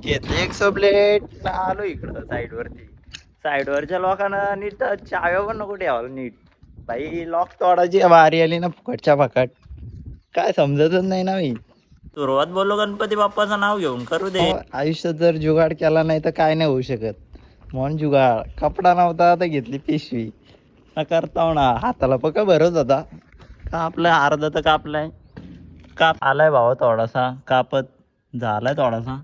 घेतले एक प्लेट आलो इकडं साईडवरच्या लोकांना नीट चाव्या पण नको ठेवायला नीट. भाई लॉक तोडायची वारी आली ना फुकटच्या फकट. काय समजतच नाही ना मी. सुरुवात बोललो गणपती बाप्पाचं नाव घेऊन करू दे. आयुष्यात जर जुगाड केला नाही तर काय नाही होऊ शकत. म्हणून जुगाड कपडा नव्हता तर घेतली पिशवी. ना करता ना हाताला पक्का भरत होता. कापलाय अर्धा तर कापलाय. काप आलाय भावा थोडासा कापत झालाय थोडासा.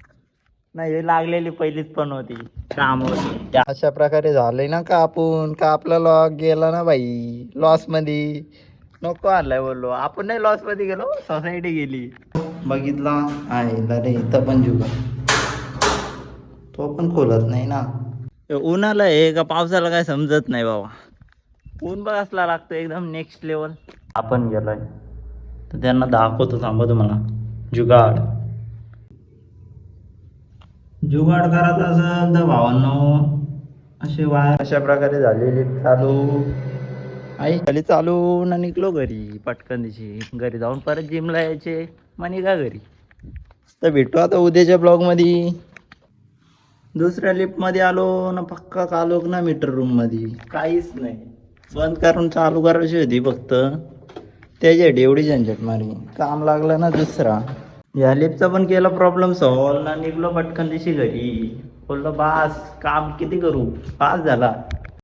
नाही हे लागलेली पहिलीच पण होती काम होती. अशा प्रकारे झालंय ना कापून का आपला लॉक गेला ना भाई लॉस मध्ये. नको आलाय बोललो आपण नाही लॉस मध्ये गेलो सोसायटी गेली. बघितला आहे रे इथं पण जुगा तो पण खोलत नाही ना. उन्हाला आहे का पावसाला काय समजत नाही बाबा. ऊन बघ असला लागतो एकदम नेक्स्ट लेवल. आपण गेलोय तर त्यांना दाखवतो थांबा तुम्हाला जुगाड. जुगाड करायचं असेल तर भावांनो असे वायर अशा प्रकारे झालेली चालू. आई खाली चालू ना निघलो घरी पटकन दिशी. घरी जाऊन परत जिमला यायचे मग निघा घरी. तर भेटू आता उद्याच्या ब्लॉग मध्ये. दुसऱ्या लिफ्ट मध्ये आलो ना पक्का आलो ना मीटर रूम मध्ये काहीच नाही. बंद करून चालू करायची होती फक्त. त्याच्यासाठी एवढी झंझट मारी काम लागलं ना दुसरा. या लिफ्टचा पण केला प्रॉब्लेम सॉल्व ना निघलो पटकन दिशी घरी. बोललो बास काम किती करू पास झाला.